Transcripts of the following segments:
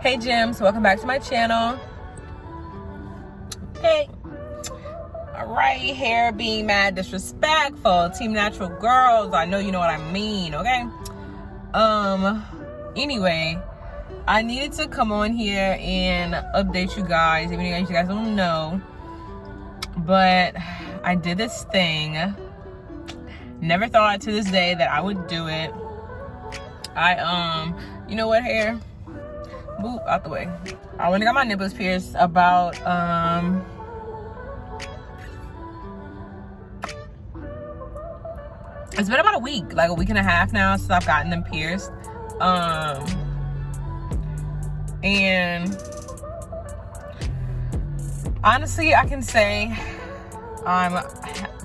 Hey Gems, welcome back to my channel. Hey. Alright, hair being mad disrespectful. Team Natural Girls, I know you know what I mean, okay? Anyway, I needed to come on here and update you guys, even if you guys don't know. But I did this thing. Never thought to this day that I would do it. You know what, hair? Boop, out the way. I went and got my nipples pierced about, it's been about a week and a half now since I've gotten them pierced. And honestly, I can say I'm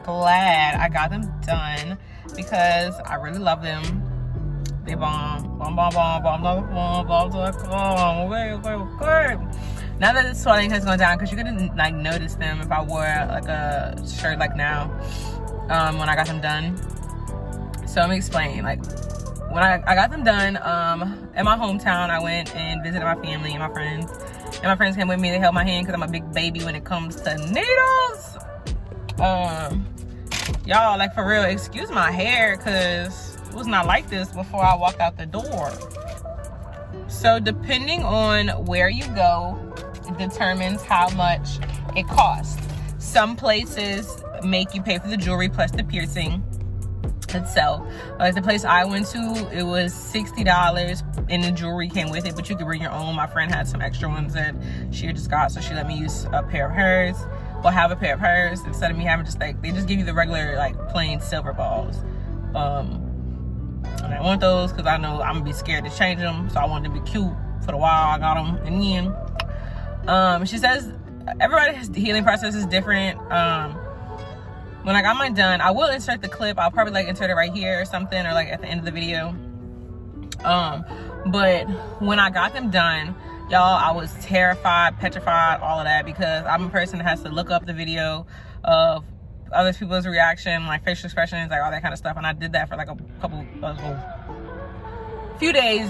glad I got them done because I really love them. They bomb. Now that the swelling has gone down, because you couldn't like notice them if I wore like a shirt like now, when I got them done. So let me explain. Like when I got them done, in my hometown, I went and visited my family and my friends. And my friends came with me. They held my hand because I'm a big baby when it comes to needles. Y'all, like for real, excuse my hair because it was not like this before I walked out the door. So depending on where you go determines how much it costs. Some places make you pay for the jewelry plus the piercing itself. Like the place I went to, it was $60 and the jewelry came with it, but you could bring your own. My friend had some extra ones that she just got, so she let me use a pair of hers, or have a pair of hers instead of me having just like, they just give you the regular like plain silver balls. And I want those because I know I'm gonna be scared to change them, so I wanted to be cute for the while I got them. And then she says everybody's healing process is different. When I got mine done, I will insert the clip. I'll probably like insert it right here or something, or like at the end of the video. But when I got them done, y'all, I was terrified, petrified, all of that, because I'm a person that has to look up the video of other people's reaction, like facial expressions, like all that kind of stuff. And I did that for like a few days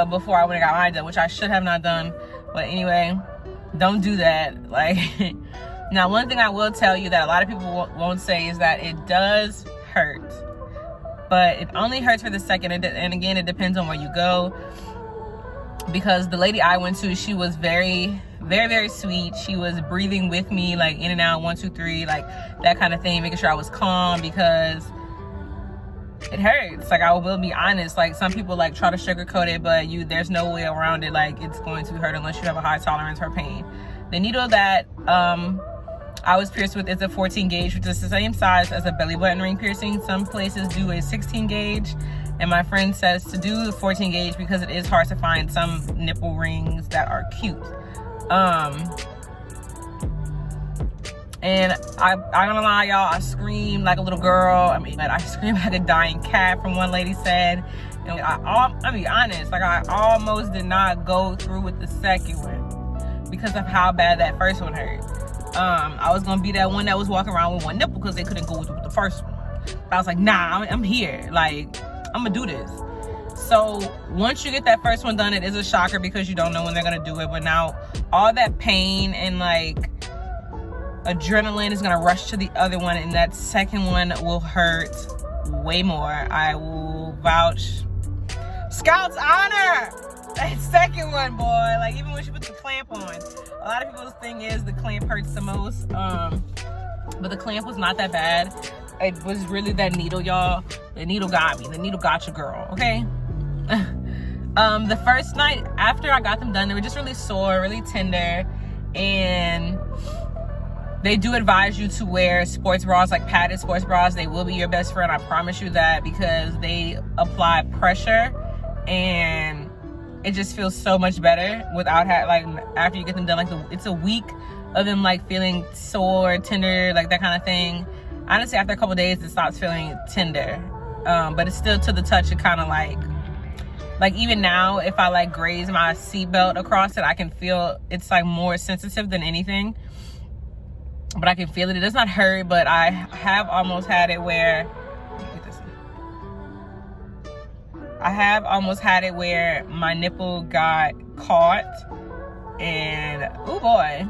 before I went and got mine done, which I should have not done. But anyway, don't do that. Like, now one thing I will tell you that a lot of people won't say is that it does hurt, but it only hurts for the second. And again, it depends on where you go, because the lady I went to, she was very, very, very sweet. She was breathing with me, like in and out, 1, 2, 3, like that kind of thing, making sure I was calm, because it hurts. Like, I will be honest, like some people like try to sugarcoat it, but there's no way around it. Like, it's going to hurt unless you have a high tolerance for pain. The needle that I was pierced with is a 14 gauge, which is the same size as a belly button ring piercing. Some places do a 16 gauge, and my friend says to do the 14 gauge because it is hard to find some nipple rings that are cute. And I'm gonna lie, y'all, I screamed like a little girl. I mean, I screamed like a dying cat, from one lady said. And I'll be honest, like I almost did not go through with the second one because of how bad that first one hurt. I was gonna be that one that was walking around with one nipple because they couldn't go with the first one. But I was like, nah, I'm here. Like, I'm gonna do this. So once you get that first one done, it is a shocker because you don't know when they're gonna do it. But now all that pain and like adrenaline is gonna rush to the other one, and that second one will hurt way more. I will vouch. Scout's honor! That second one, boy. Like, even when she put the clamp on, a lot of people's thing is the clamp hurts the most. But the clamp was not that bad. It was really that needle, y'all. The needle got me. The needle got your girl, okay? The first night after I got them done, they were just really sore, really tender, and they do advise you to wear sports bras, like padded sports bras. They will be your best friend, I promise you that, because they apply pressure and it just feels so much better without like after you get them done. Like it's a week of them like feeling sore, tender, like that kind of thing. Honestly, after a couple days, it stops feeling tender, but it's still to the touch. It kind of like even now, if I like graze my seatbelt across it, I can feel it's like more sensitive than anything. But I can feel it. It does not hurt, but I have almost had it where I have almost had it where my nipple got caught, and oh boy,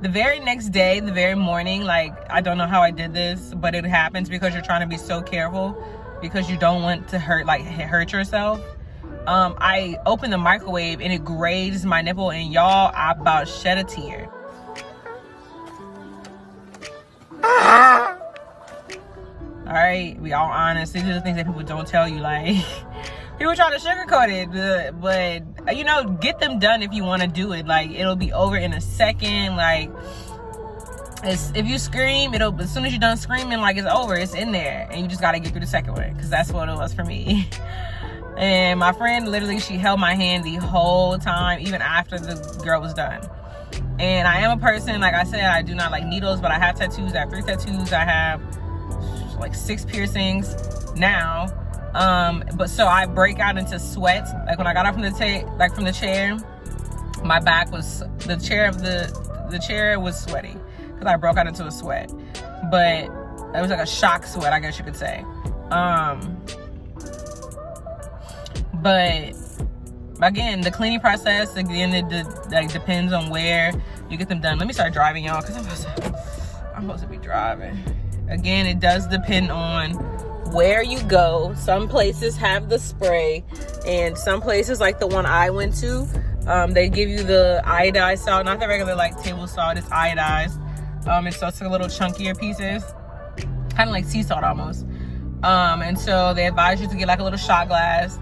the very next day, the very morning, like, I don't know how I did this, but it happens because you're trying to be so careful because you don't want to hurt yourself. I opened the microwave and it grazed my nipple, and y'all, I about shed a tear. All right, we all honest. These are the things that people don't tell you. Like, people try to sugarcoat it, but you know, get them done if you want to do it. Like, it'll be over in a second. Like, if you scream, as soon as you're done screaming, like, it's over. It's in there, and you just got to get through the second one, because that's what it was for me. And my friend, literally, she held my hand the whole time, even after the girl was done. And I am a person, like I said, I do not like needles, but I have tattoos. I have 3 tattoos. I have like 6 piercings now. But so I break out into sweat. Like, when I got up from the chair, my back was, the chair was sweaty because I broke out into a sweat. But it was like a shock sweat, I guess you could say. But again, the cleaning process, again, it depends on where you get them done. Let me start driving, y'all, because I'm supposed to be driving. Again, it does depend on where you go. Some places have the spray, and some places, like the one I went to, they give you the iodized salt, not the regular like table salt. It's iodized. And so it's a little chunkier pieces, kind of like sea salt almost. And so they advise you to get like a little shot glass,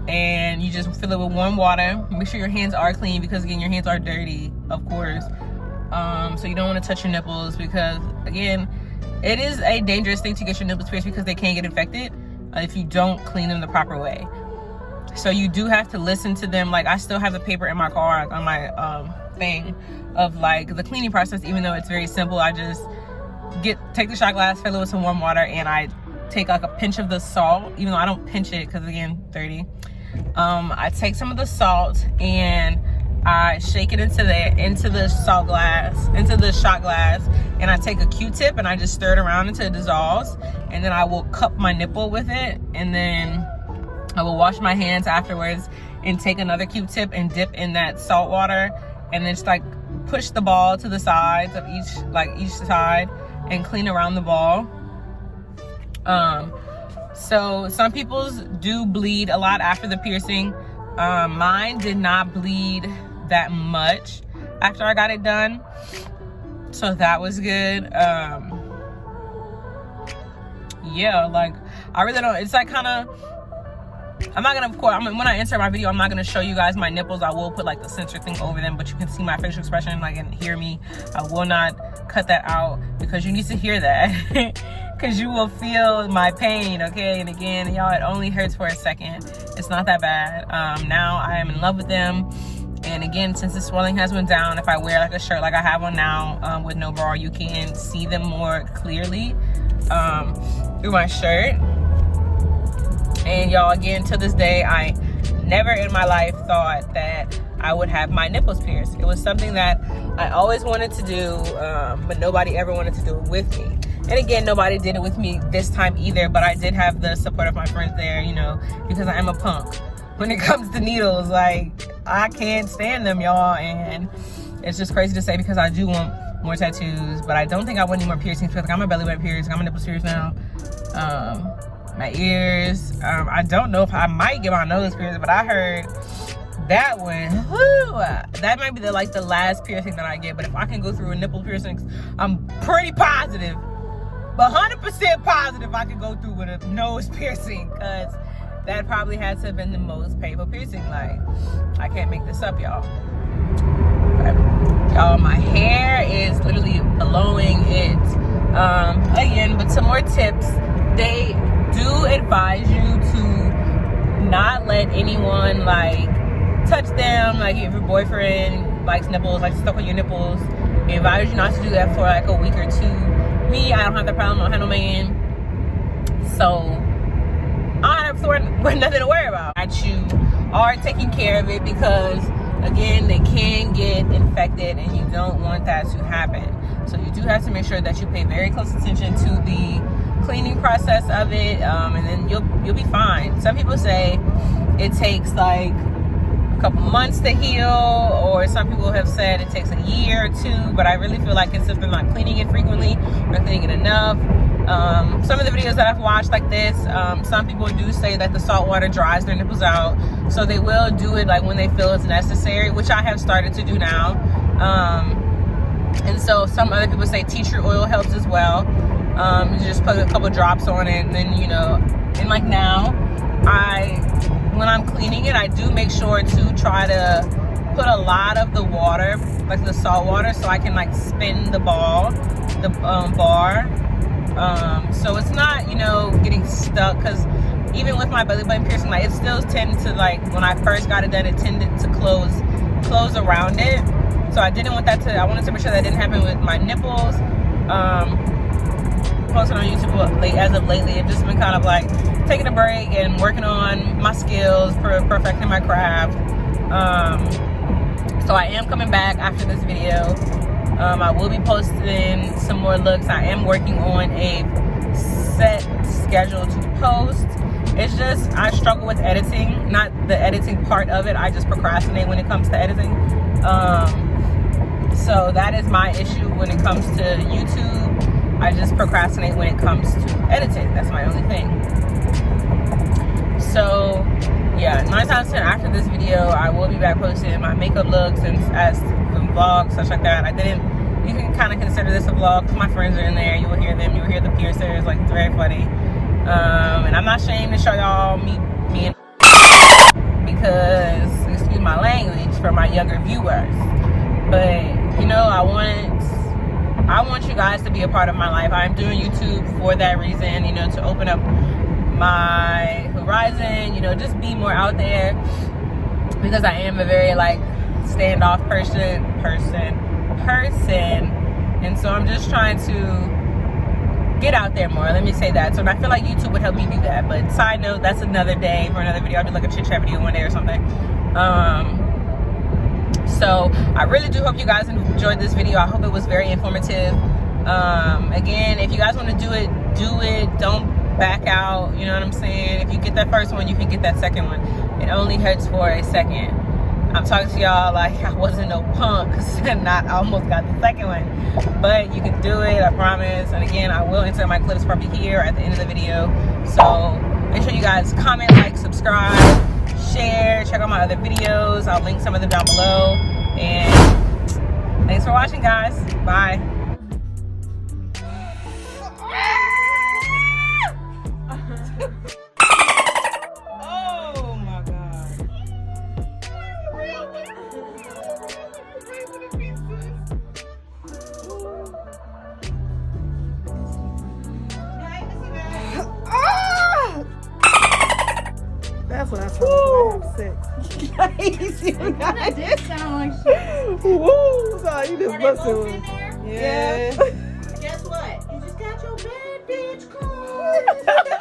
and you just fill it with warm water. Make sure your hands are clean, because again, your hands are dirty, of course. So you don't want to touch your nipples, because again, it is a dangerous thing to get your nipples pierced, because they can get infected if you don't clean them the proper way. So you do have to listen to them. Like, I still have the paper in my car on my thing of like the cleaning process, even though it's very simple. I just take the shot glass, fill it with some warm water, and I take like a pinch of the salt, even though I don't pinch it because again, dirty. I take some of the salt and I shake it into the shot glass, and I take a Q-tip and I just stir it around until it dissolves, and then I will cup my nipple with it, and then I will wash my hands afterwards and take another Q-tip and dip in that salt water, and then just like push the ball to the sides of each side and clean around the ball. So some people's do bleed a lot after the piercing. Mine did not bleed that much after I got it done, so that was good. Yeah, like, I really don't, it's like kind of, I'm not gonna, of course, when I insert my video, I'm not gonna show you guys my nipples. I will put like the sensor thing over them, but you can see my facial expression, like, and hear me. I will not cut that out, because you need to hear that. Because you will feel my pain, okay? And again, y'all, it only hurts for a second. It's not that bad. Now I am in love with them. And again, since the swelling has went down, if I wear like a shirt like I have on now, with no bra, you can see them more clearly through my shirt. And y'all, again, to this day, I never in my life thought that I would have my nipples pierced. It was something that I always wanted to do, but nobody ever wanted to do it with me. And again, nobody did it with me this time either, but I did have the support of my friends there, you know, because I am a punk. When it comes to needles, like, I can't stand them, y'all, and it's just crazy to say, because I do want more tattoos, but I don't think I want any more piercings. Like, I'm a belly button pierced, I'm a nipples pierced now. My ears, I don't know if I might get my nose pierced, but I heard that one, whoo, that might be the last piercing that I get. But if I can go through a nipple piercings, I'm pretty positive, but 100% positive I could go through with a nose piercing, because that probably had to have been the most painful piercing. Like, I can't make this up, y'all. Y'all, my hair is literally blowing it. Again, but some more tips. They do advise you to not let anyone like touch them. Like, if your boyfriend likes nipples, like stuff on your nipples, they advise you not to do that for like a week or two. Me, I don't have that problem. I don't have no man, so I don't have nothing to worry about. You are taking care of it, because again, they can get infected, and you don't want that to happen. So you do have to make sure that you pay very close attention to the cleaning process of it, and then you'll be fine. Some people say it takes like a couple months to heal, or some people have said it takes a year or two, but I really feel like it's if they're not cleaning it frequently or cleaning it enough. Some of the videos that I've watched like this, some people do say that the salt water dries their nipples out, so they will do it like when they feel it's necessary, which I have started to do now. And so some other people say tea tree oil helps as well. You just put a couple drops on it, and then, you know, and like now, when I'm cleaning it, I do make sure to try to put a lot of the water, like the salt water, so I can like spin the bar. So it's not, you know, getting stuck, because even with my belly button piercing, like it still tended to, like when I first got it done, it tended to close around it. So I didn't want that to, I wanted to make sure that didn't happen with my nipples. Posting on YouTube as of lately, I've just been kind of like taking a break and working on my skills, perfecting my craft. So I am coming back after this video. I will be posting some more looks. I am working on a set schedule to post. It's just, I struggle with editing, not the editing part of it. I just procrastinate when it comes to editing. So that is my issue when it comes to YouTube. I just procrastinate when it comes to editing. That's my only thing. So yeah, 9 times 10 after this video, I will be back posting my makeup looks and as vlogs, such like that. You can kind of consider this a vlog because my friends are in there. You will hear them. You will hear the piercers. Like, it's very funny. And I'm not ashamed to show y'all me and because, excuse my language, for my younger viewers. But you know, I want you guys to be a part of my life. I'm doing YouTube for that reason, you know, to open up my horizon, you know, just be more out there, because I am a very like standoff person, and so I'm just trying to get out there more, let me say that. So I feel like YouTube would help me do that. But side note, that's another day for another video. I'll do like a chit chat video one day or something. So I really do hope you guys enjoyed this video. I hope it was very informative. Again, if you guys want to do it, don't back out, you know what I'm saying? If you get that first one, you can get that second one. It only hurts for a second. I'm talking to y'all like I wasn't no punk, because I almost got the second one. But you can do it, I promise. And again, I will insert my clips probably here at the end of the video. So make sure you guys comment, like, subscribe, share, check out my other videos. I'll link some of them down below. And thanks for watching, guys. Bye. Oh my God. That's what I told you. I have sex. That did sound like shit. Woo! So you just busted. Yeah. Guess what? You just got your bad bitch call.